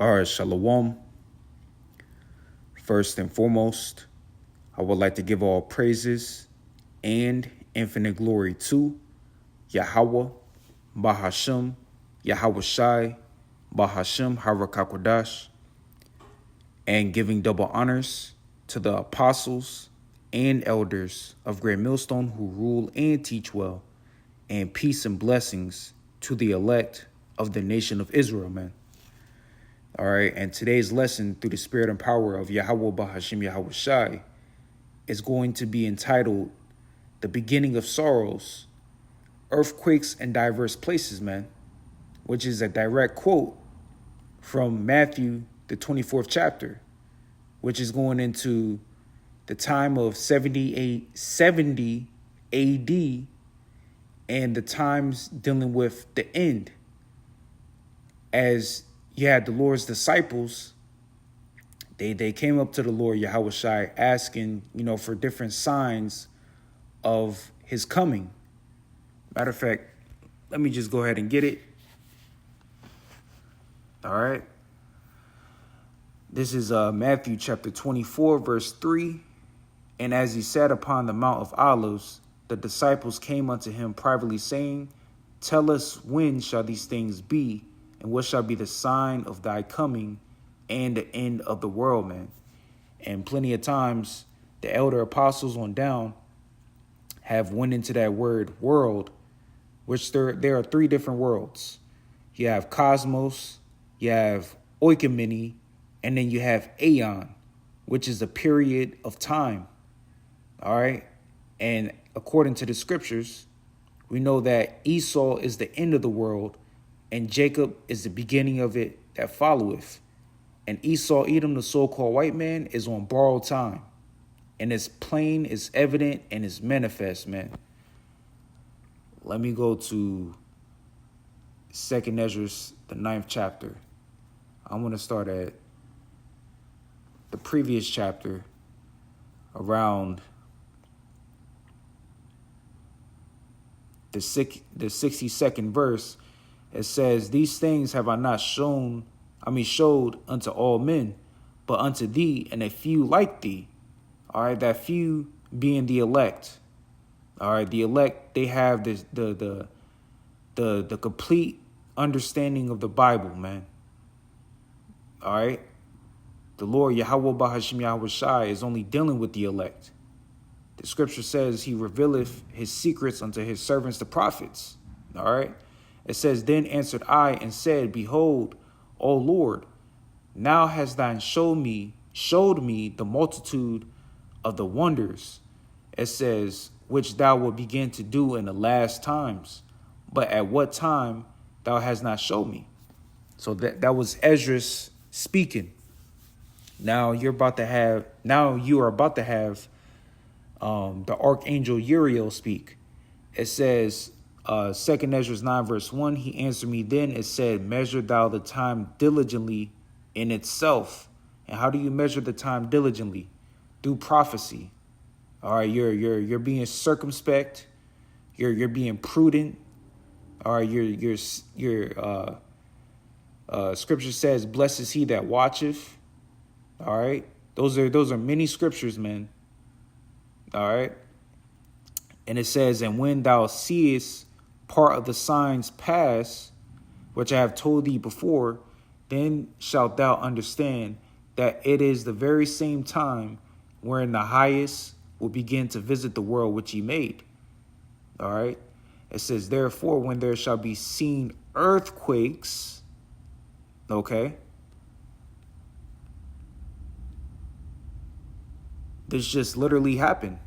All right, Shalom. First and foremost, I would like to give all praises and infinite glory to Yahweh, Bahashem, Yahweh Shai, Bahashem, Harakakwadash, and giving double honors to the apostles and elders of Great Millstone who rule and teach well, and peace and blessings to the elect of the nation of Israel, man. All right, and today's lesson through the spirit and power of Yahweh Bahashem Yahweh Shai is going to be entitled The Beginning of Sorrows, Earthquakes in Diverse Places, man, which is a direct quote from Matthew, the 24th chapter, which is going into the time of 70 AD and the times dealing with the end. As you had the Lord's disciples, they came up to the Lord Yahweh Shai asking, for different signs of his coming. Matter of fact, let me just go ahead and get it. All right. This is Matthew chapter 24, verse 3. And as he sat upon the Mount of Olives, the disciples came unto him privately, saying, Tell us, when shall these things be? And what shall be the sign of thy coming and the end of the world, man? And plenty of times, the elder apostles on down have went into that word world, which there are three different worlds. You have cosmos, you have oikoumene, and then you have aeon, which is a period of time. All right. And according to the scriptures, we know that Esau is the end of the world, and Jacob is the beginning of it that followeth. And Esau, Edom, the so-called white man, is on borrowed time. And it's plain, it's evident, and it's manifest, man. Let me go to 2nd Ezra, the 9th chapter. I want to start at the previous chapter, around the 62nd verse. It says, These things have I not showed unto all men, but unto thee and a few like thee. All right, that few being the elect. All right, the elect, they have this the complete understanding of the Bible, man. All right, the Lord Yahweh Bahashem Yahweh Shai is only dealing with the elect. The scripture says he revealeth his secrets unto his servants, the prophets. All right. It says, Then answered I and said, Behold, O Lord, now hast thou showed me the multitude of the wonders. It says, which thou wilt begin to do in the last times. But at what time thou hast not showed me? So that was Ezra speaking. Now you are about to have the archangel Uriel speak. It says, 2nd Ezra 9 verse 1, he answered me then and said, Measure thou the time diligently in itself. And how do you measure the time diligently? Through prophecy. All right, you're being circumspect, you're being prudent. All right, your scripture says, Blessed is he that watcheth. All right, those are many scriptures, man. All right, and it says, And when thou seest part of the signs pass, which I have told thee before, then shalt thou understand that it is the very same time wherein the highest will begin to visit the world which he made. All right. It says, Therefore, when there shall be seen earthquakes, okay, this just literally happened.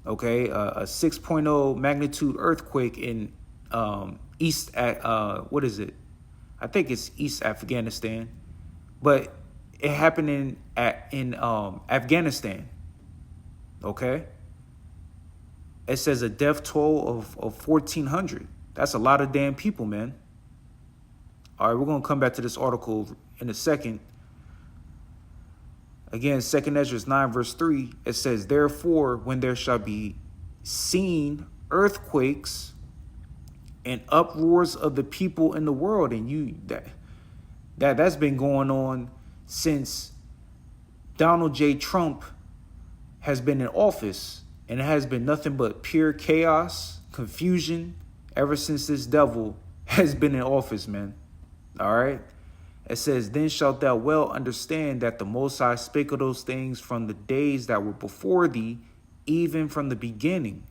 Okay, a 6.0 magnitude earthquake in what is it? I think it's East Afghanistan, but it happened in Afghanistan. Okay, it says a death toll of 1,400. That's a lot of damn people, man. All right, we're gonna come back to this article in a second. Again, 2nd Ezra 9 verse 3, it says, Therefore, when there shall be seen earthquakes and uproars of the people in the world, and That's been going on since Donald J. Trump has been in office, and it has been nothing but pure chaos, confusion ever since this devil has been in office, man. All right. It says, then shalt thou well understand that the Most High spake of those things from the days that were before thee, even from the beginning.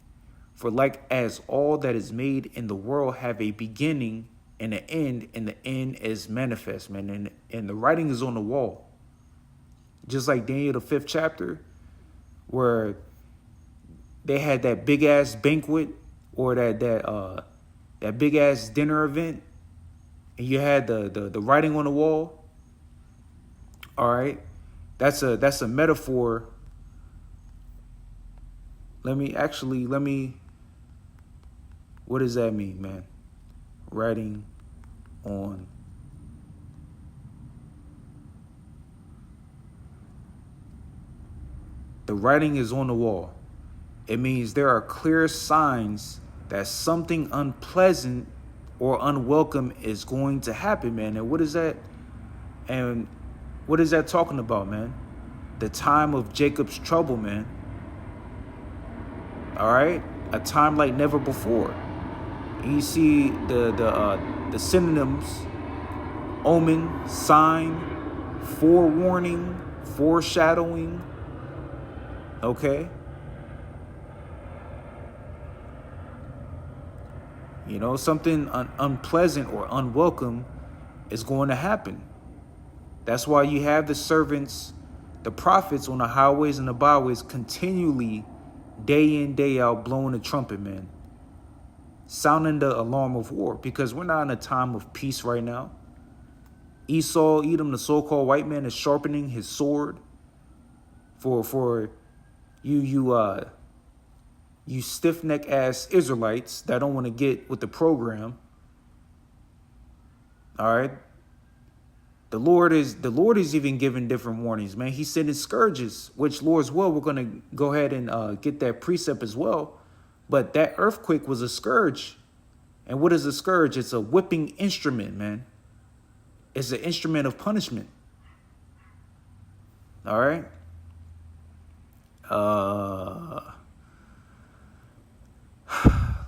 For like as all that is made in the world have a beginning and an end, and the end is manifest, man. And the writing is on the wall. Just like Daniel, the 5th chapter, where they had that big ass banquet or that big ass dinner event, and you had the writing on the wall. All right, that's a metaphor. Let me. What does that mean, man? Writing on. The writing is on the wall. It means there are clear signs that something unpleasant or unwelcome is going to happen, man. And what is that? And what is that talking about, man? The time of Jacob's trouble, man. All right, a time like never before. And you see the synonyms: omen, sign, forewarning, foreshadowing. Okay. You know, something unpleasant or unwelcome is going to happen. That's why you have the servants, the prophets on the highways and the byways continually, day in, day out, blowing the trumpet, man. Sounding the alarm of war, because we're not in a time of peace right now. Esau, Edom, the so-called white man, is sharpening his sword for you stiff-neck ass Israelites that don't want to get with the program. All right. The Lord is even giving different warnings, man. He's sending scourges, which, Lord's will, we're going to go ahead and get that precept as well. But that earthquake was a scourge. And what is a scourge? It's a whipping instrument, man. It's an instrument of punishment. All right.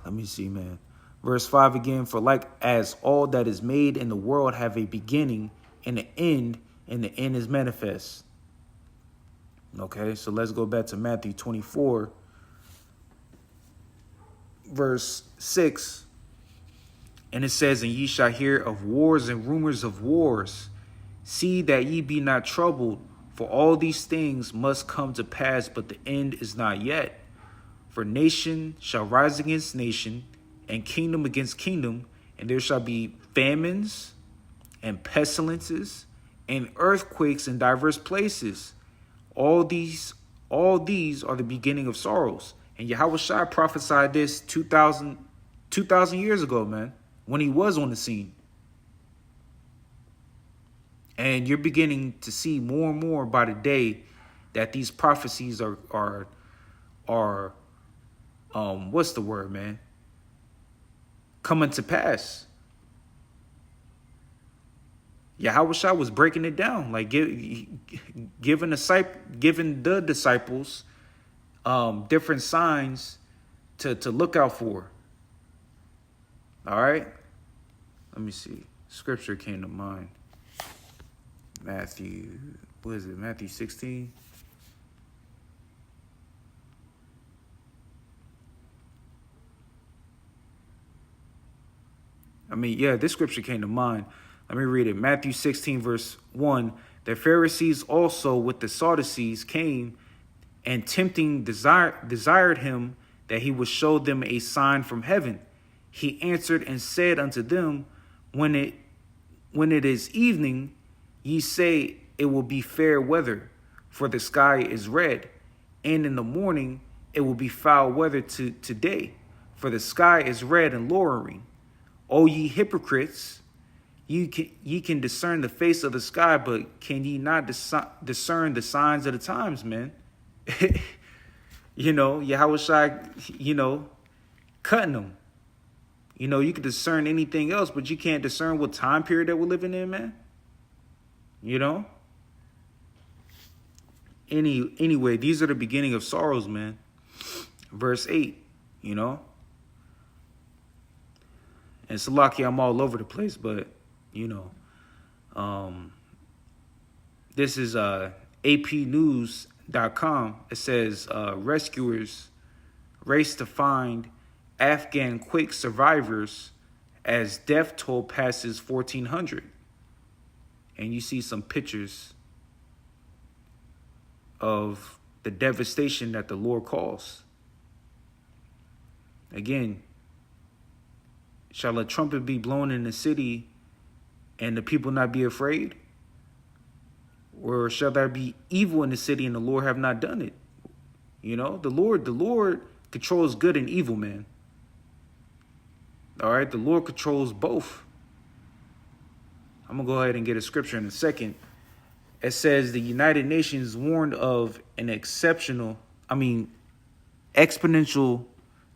Let me see, man. Verse 5 again. For like as all that is made in the world have a beginning and an end, and the end is manifest. Okay, so let's go back to Matthew 24, verse 6. And it says, and ye shall hear of wars and rumors of wars. See that ye be not troubled, for all these things must come to pass, but the end is not yet. For nation shall rise against nation, and kingdom against kingdom, and there shall be famines and pestilences and earthquakes in diverse places. All these are the beginning of sorrows. And Yahushua prophesied this 2,000 years ago, man, when he was on the scene. And you're beginning to see more and more by the day that these prophecies are what's the word, man? Coming to pass. Yahushua was breaking it down, like giving the disciples different signs to look out for. All right. Let me see. Scripture came to mind. Matthew 16? This scripture came to mind. Let me read it. Matthew 16, verse 1. The Pharisees also with the Sadducees came and tempting desired him that he would show them a sign from heaven. He answered and said unto them, when it is evening, ye say it will be fair weather, for the sky is red. And in the morning it will be foul weather today, for the sky is red and lowering. O ye hypocrites, ye can discern the face of the sky, but can ye not discern the signs of the times, man? Yahushua, cutting them. You can discern anything else, but you can't discern what time period that we're living in, man. you know? Anyway, these are the beginning of sorrows, man. Verse 8, you know? And Salaki, I'm all over the place, but, you know, this is apnews.com. It says rescuers race to find Afghan quake survivors as death toll passes 1,400. And you see some pictures of the devastation that the Lord caused. Again, shall a trumpet be blown in the city and the people not be afraid? Or shall there be evil in the city and the Lord have not done it? You know, the Lord controls good and evil, man. All right, the Lord controls both. I'm going to go ahead and get a scripture in a second. It says the United Nations warned of an exponential,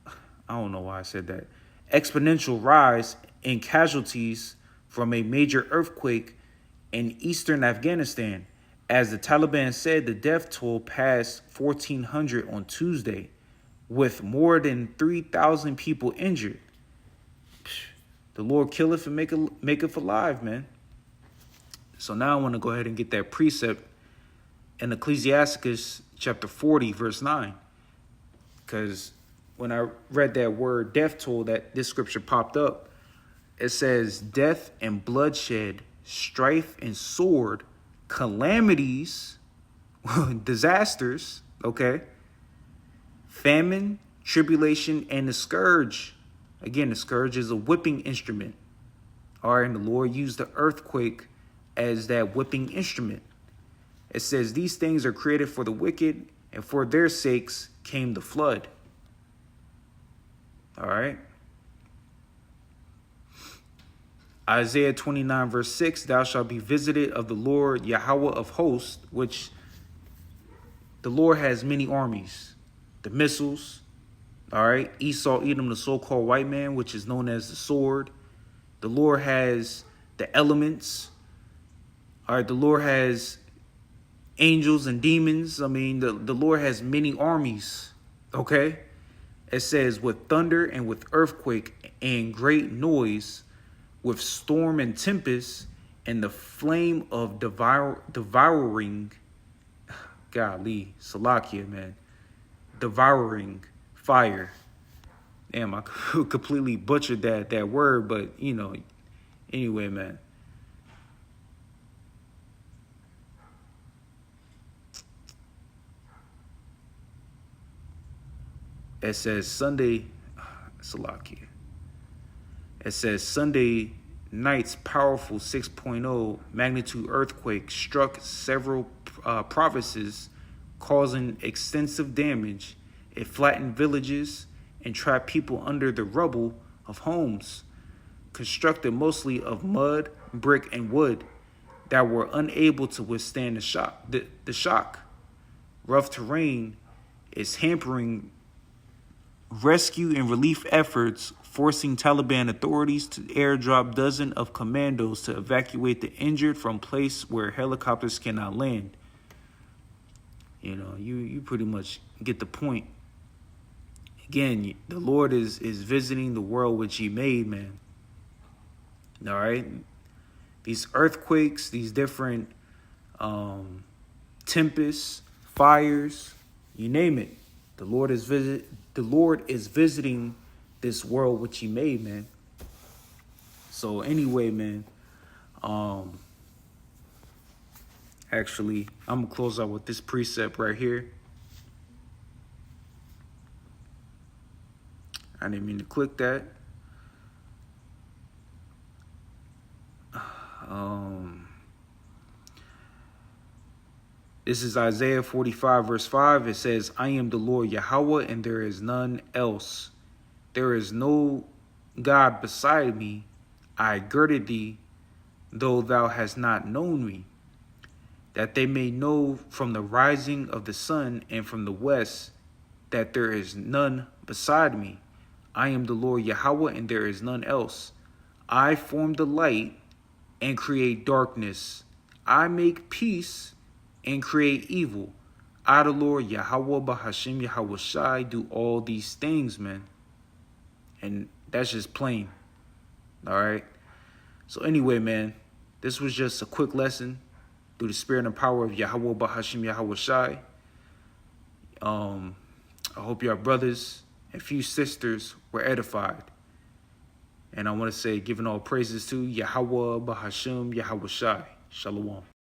I don't know why I said that, exponential rise in casualties from a major earthquake in eastern Afghanistan. As the Taliban said, the death toll passed 1,400 on Tuesday, with more than 3,000 people injured. The Lord killeth and maketh alive, man. So now I want to go ahead and get that precept in Ecclesiasticus chapter 40, verse 9. Because when I read that word death toll, that this scripture popped up, it says death and bloodshed, strife and sword, calamities, disasters, okay, famine, tribulation, and the scourge. Again, the scourge is a whipping instrument. All right, and the Lord used the earthquake as that whipping instrument. It says these things are created for the wicked, and for their sakes came the flood. All right. Isaiah 29, verse 6, thou shalt be visited of the Lord Yahweh of hosts, which the Lord has many armies. The missiles, all right, Esau, Edom, the so-called white man, which is known as the sword. The Lord has the elements. All right, the Lord has angels and demons. The Lord has many armies, okay? It says with thunder and with earthquake and great noise, with storm and tempest and the flame of devouring, golly, Salakia, man, devouring fire. Damn, I completely butchered that word, but, you know, anyway, man. It says Sunday, Salakia. It says Sunday night's powerful 6.0 magnitude earthquake struck several provinces, causing extensive damage. It flattened villages and trapped people under the rubble of homes, constructed mostly of mud, brick, and wood, that were unable to withstand the shock. The shock. Rough terrain is hampering rescue and relief efforts, forcing Taliban authorities to airdrop dozens of commandos to evacuate the injured from place where helicopters cannot land. You know, you pretty much get the point. Again, the Lord is visiting the world which he made, man. All right? These earthquakes, these different tempests, fires, you name it. The Lord is visiting this world which he made, man. So anyway, man, actually, I'm gonna close out with this precept right here. I didn't mean to click that. This is Isaiah 45, verse 5. It says, I am the Lord Yahweh, and there is none else. There is no God beside me. I girded thee, though thou hast not known me, that they may know from the rising of the sun and from the west that there is none beside me. I am the Lord Yahweh, and there is none else. I form the light and create darkness. I make peace and create evil. I, the Lord, Yahweh Bahashim Yahweh Shai, do all these things, man. And that's just plain. All right. So anyway, man, this was just a quick lesson through the spirit and power of Yahweh Bahashim Yahweh Shai. I hope your brothers and few sisters were edified. And I want to say, giving all praises to Yahweh Bahashim Yahweh Shai. Shalom.